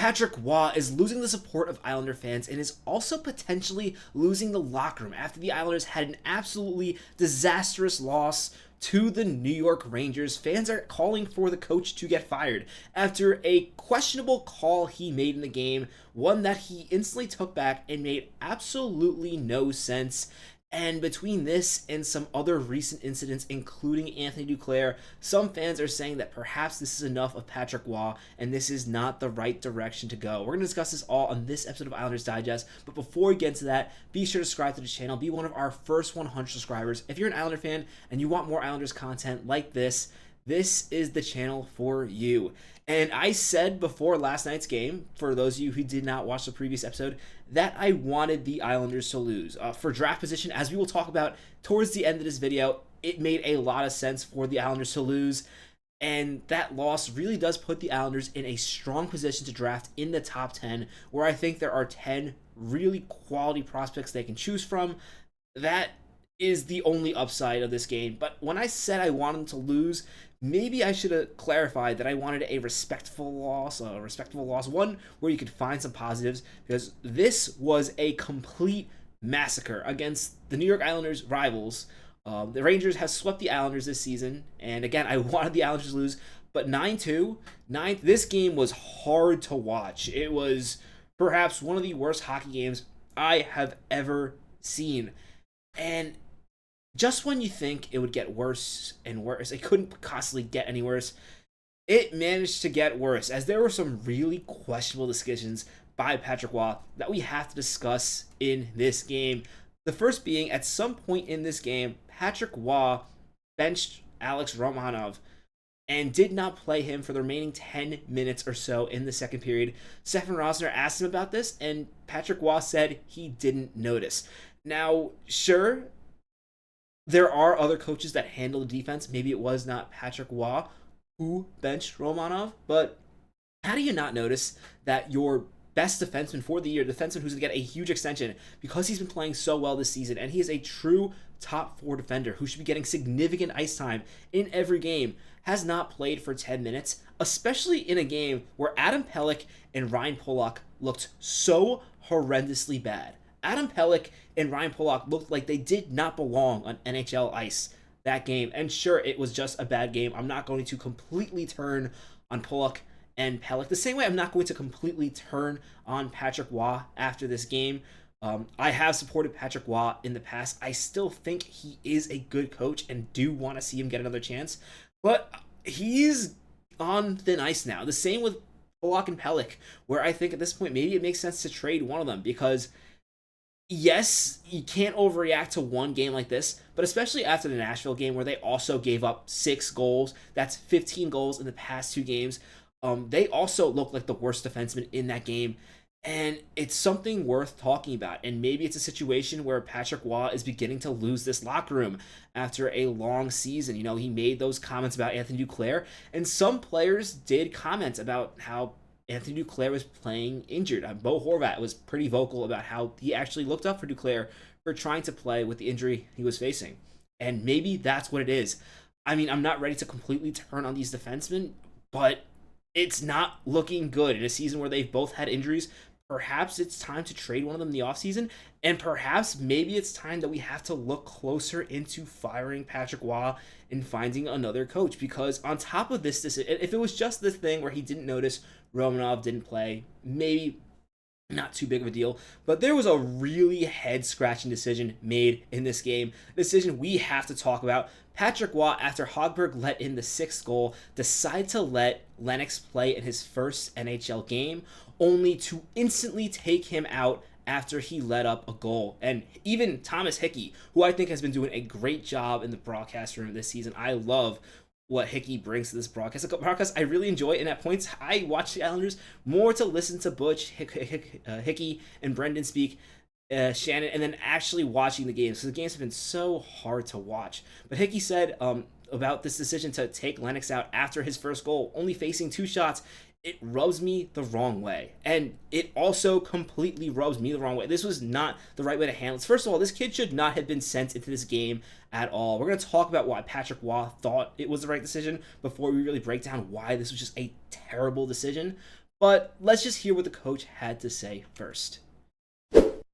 Patrick Waugh is losing the support of Islander fans and is also potentially losing the locker room after the Islanders had an absolutely disastrous loss to the New York Rangers. Fans are calling for the coach to get fired after a questionable call he made in the game, one that he instantly took back and made absolutely no sense. And between this and some other recent incidents, including Anthony Duclair, some fans are saying that perhaps this is enough of Patrick Waugh and this is not the right direction to go. We're going to discuss this all on this episode of Islanders Digest, but before we get into that, be sure to subscribe to the channel, be one of our first 100 subscribers. If you're an Islander fan and you want more Islanders content like this is the channel for you. And I said before last night's game, for those of you who did not watch the previous episode, that I wanted the Islanders to lose. For draft position, as we will talk about towards the end of this video, it made a lot of sense for the Islanders to lose. And that loss really does put the Islanders in a strong position to draft in the top 10, where I think there are 10 really quality prospects they can choose from. That is the only upside of this game. But when I said I wanted them to lose, maybe I should have clarified that I wanted a respectful loss, one where you could find some positives, because this was a complete massacre against the New York Islanders' rivals. The Rangers have swept the Islanders this season, and again, I wanted the Islanders to lose, but 9-2, this game was hard to watch. It was perhaps one of the worst hockey games I have ever seen. And just when you think it would get worse and worse, it couldn't possibly get any worse, it managed to get worse, as there were some really questionable decisions by Patrick Waugh that we have to discuss in this game. The first being, at some point in this game, Patrick Waugh benched Alex Romanov and did not play him for the remaining 10 minutes or so in the second period. Stefan Rosner asked him about this, and Patrick Waugh said he didn't notice. Now, sure, there are other coaches that handle the defense. Maybe it was not Patrick Waugh who benched Romanov, but how do you not notice that your best defenseman for the year, defenseman who's going to get a huge extension because he's been playing so well this season, and he is a true top 4 defender who should be getting significant ice time in every game, has not played for 10 minutes, especially in a game where Adam Pelech and Ryan Pulock looked so horrendously bad. Adam Pelech and Ryan Pulock looked like they did not belong on NHL ice that game. And sure, it was just a bad game. I'm not going to completely turn on Pulock and Pelech the same way I'm not going to completely turn on Patrick Waugh after this game. I have supported Patrick Waugh in the past. I still think he is a good coach and do want to see him get another chance. But he's on thin ice now. The same with Pulock and Pelech, where I think at this point maybe it makes sense to trade one of them, because yes, you can't overreact to one game like this, but especially after the Nashville game where they also gave up 6 goals. That's 15 goals in the past 2 games. They also look like the worst defenseman in that game, and it's something worth talking about. And maybe it's a situation where Patrick Waugh is beginning to lose this locker room after a long season. You know, he made those comments about Anthony Duclair, and some players did comment about how Anthony Duclair was playing injured. Bo Horvat was pretty vocal about how he actually looked up for Duclair for trying to play with the injury he was facing. And maybe that's what it is. I mean, I'm not ready to completely turn on these defensemen, but it's not looking good in a season where they've both had injuries. Perhaps it's time to trade one of them in the offseason, and perhaps maybe it's time that we have to look closer into firing Patrick Waugh and finding another coach, because on top of this, if it was just this thing where he didn't notice Romanov didn't play, maybe not too big of a deal, but there was a really head-scratching decision made in this game, a decision we have to talk about. Patrick Waugh, after Hogberg let in the 6th goal, decided to let Lennox play in his first NHL game, only to instantly take him out after he let up a goal. And even Thomas Hickey, who I think has been doing a great job in the broadcast room this season, I love what Hickey brings to this broadcast. I really enjoy it, and at points I watch the Islanders more to listen to Butch, Hickey, and Brendan speak, Shannon, and then actually watching the games. So the games have been so hard to watch. But Hickey said about this decision to take Lennox out after his first goal, only facing 2 shots, it rubs me the wrong way. And it also completely rubs me the wrong way. This was not the right way to handle this. First of all, this kid should not have been sent into this game at all. We're going to talk about why Patrick Waugh thought it was the right decision before we really break down why this was just a terrible decision. But let's just hear what the coach had to say first.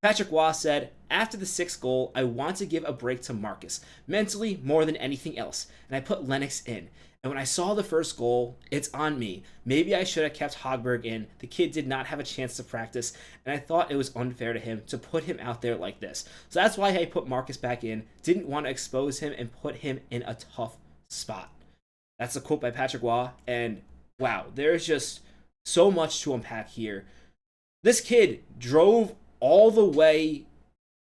Patrick Waugh said, "After the sixth goal, I want to give a break to Marcus, mentally more than anything else, and I put Lennox in. And when I saw the first goal, it's on me. Maybe I should have kept Hogberg in. The kid did not have a chance to practice, and I thought it was unfair to him to put him out there like this. So that's why I put Marcus back in, didn't want to expose him and put him in a tough spot." That's a quote by Patrick Waugh, and wow, there's just so much to unpack here. This kid drove all the way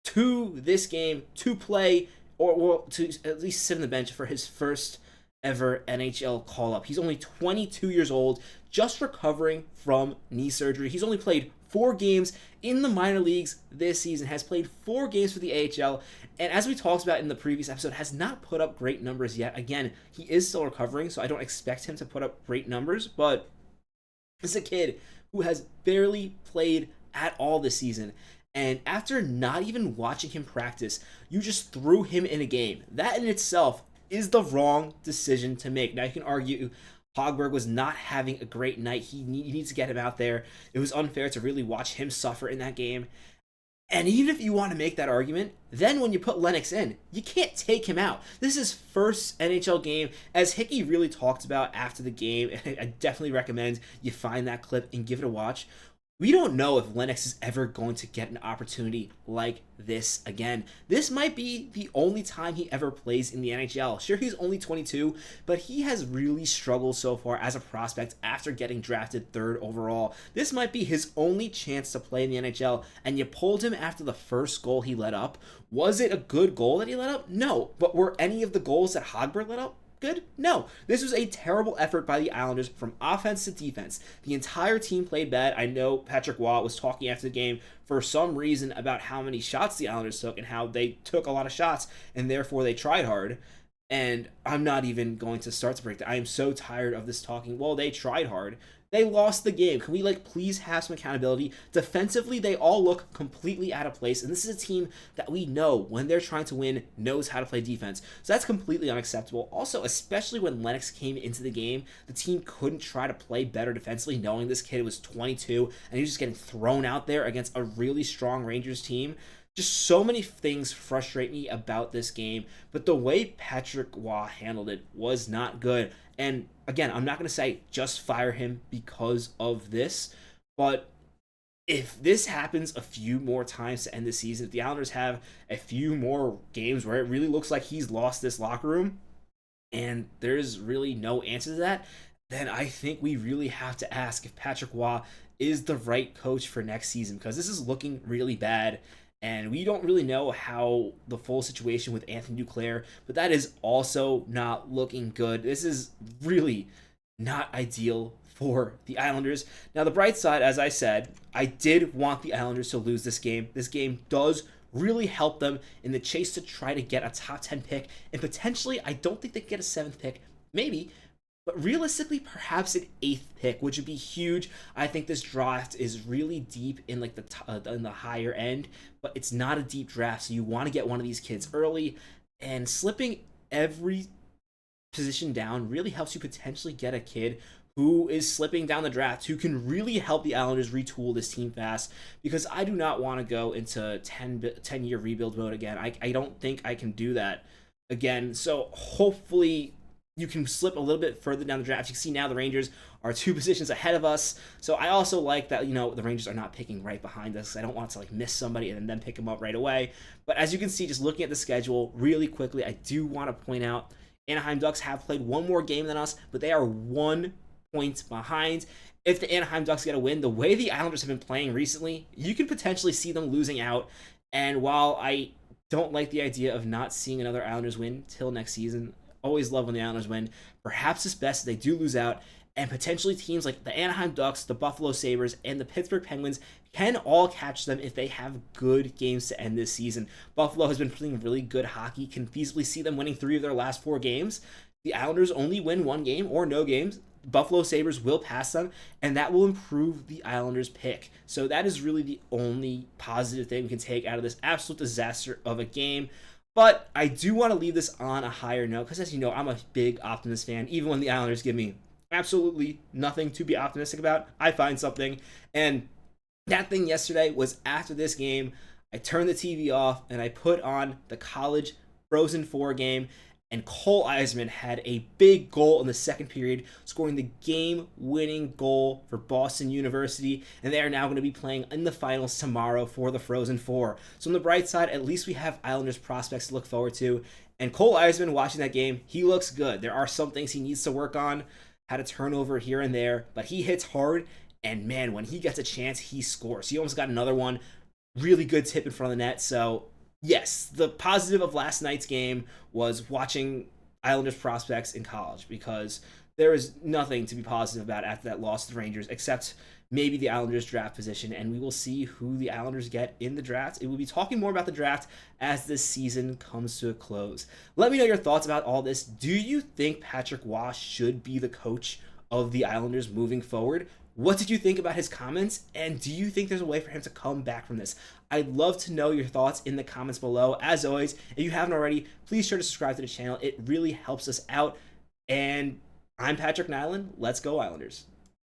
to this game to play or to at least sit on the bench for his first ever NHL call-up. He's only 22 years old, just recovering from knee surgery. He's only played 4 games in the minor leagues this season, has played 4 games for the AHL, and as we talked about in the previous episode, has not put up great numbers yet. Again, he is still recovering, so I don't expect him to put up great numbers, but this is a kid who has barely played at all this season. And after not even watching him practice, you just threw him in a game. That in itself is the wrong decision to make. Now you can argue Hogberg was not having a great night. He needs to get him out there. It was unfair to really watch him suffer in that game. And even if you want to make that argument, then when you put Lennox in, you can't take him out. This is his first NHL game, as Hickey really talked about after the game. And I definitely recommend you find that clip and give it a watch. We don't know if Lennox is ever going to get an opportunity like this again. This might be the only time he ever plays in the NHL. Sure, he's only 22, but he has really struggled so far as a prospect after getting drafted 3rd overall. This might be his only chance to play in the NHL, and you pulled him after the first goal he let up. Was it a good goal that he let up? No. But were any of the goals that Hogberg let up good? No. This was a terrible effort by the Islanders from offense to defense. The entire team played bad. I know Patrick Waugh was talking after the game for some reason about how many shots the Islanders took and how they took a lot of shots and therefore they tried hard. And I'm not even going to start to break that. I am so tired of this talking. Well, they tried hard. They lost the game. Can we please have some accountability? Defensively, they all look completely out of place, and this is a team that we know when they're trying to win knows how to play defense. So that's completely unacceptable. Also, especially when Lennox came into the game, the team couldn't try to play better defensively, knowing this kid was 22 and he was just getting thrown out there against a really strong Rangers team. Just so many things frustrate me about this game, but the way Patrick Waugh handled it was not good. And again, I'm not going to say just fire him because of this, but if this happens a few more times to end the season, if the Islanders have a few more games where it really looks like he's lost this locker room and there's really no answer to that, then I think we really have to ask if Patrick Waugh is the right coach for next season, because this is looking really bad. And we don't really know how the full situation with Anthony Duclair, but that is also not looking good. This is really not ideal for the Islanders. Now, the bright side, as I said, I did want the Islanders to lose this game. This game does really help them in the chase to try to get a top 10 pick. And potentially, I don't think they get a 7th pick. Maybe. But realistically, perhaps an 8th pick, which would be huge. I think this draft is really deep in in the higher end, but it's not a deep draft, so you want to get one of these kids early. And slipping every position down really helps you potentially get a kid who is slipping down the draft, who can really help the Islanders retool this team fast, because I do not want to go into 10-year rebuild mode again. I don't think I can do that again. So hopefully you can slip a little bit further down the draft. You can see now the Rangers are 2 positions ahead of us. So I also like that, the Rangers are not picking right behind us. I don't want to miss somebody and then pick them up right away. But as you can see, just looking at the schedule really quickly, I do want to point out Anaheim Ducks have played 1 more game than us, but they are 1 point behind. If the Anaheim Ducks get a win, the way the Islanders have been playing recently, you can potentially see them losing out. And while I don't like the idea of not seeing another Islanders win till next season, always love when the Islanders win, perhaps it's best if they do lose out, and potentially teams like the Anaheim Ducks, the Buffalo Sabres, and the Pittsburgh Penguins can all catch them if they have good games to end this season. Buffalo has been playing really good hockey, can feasibly see them winning 3 of their last 4 games. The Islanders only win 1 game or no games. Buffalo Sabres will pass them, and that will improve the Islanders' pick. So that is really the only positive thing we can take out of this absolute disaster of a game. But I do want to leave this on a higher note, because as you know, I'm a big Optimist fan, even when the Islanders give me absolutely nothing to be optimistic about. I find something. And that thing yesterday was after this game, I turned the TV off and I put on the college Frozen 4 game. And Cole Eisman had a big goal in the second period, scoring the game-winning goal for Boston University, and they are now going to be playing in the finals tomorrow for the Frozen Four. So on the bright side, at least we have Islanders prospects to look forward to. And Cole Eisman, watching that game, he looks good. There are some things he needs to work on, had a turnover here and there, but he hits hard, and man, when he gets a chance, he scores. He almost got another one. Really good tip in front of the net, so yes, the positive of last night's game was watching Islanders prospects in college, because there is nothing to be positive about after that loss to the Rangers except maybe the Islanders draft position, and we will see who the Islanders get in the draft. It will be talking more about the draft as this season comes to a close. Let me know your thoughts about all this. Do you think Patrick Waugh should be the coach of the Islanders moving forward? What did you think about his comments? And do you think there's a way for him to come back from this? I'd love to know your thoughts in the comments below. As always, if you haven't already, please sure to subscribe to the channel. It really helps us out. And I'm Patrick Nilan. Let's go Islanders.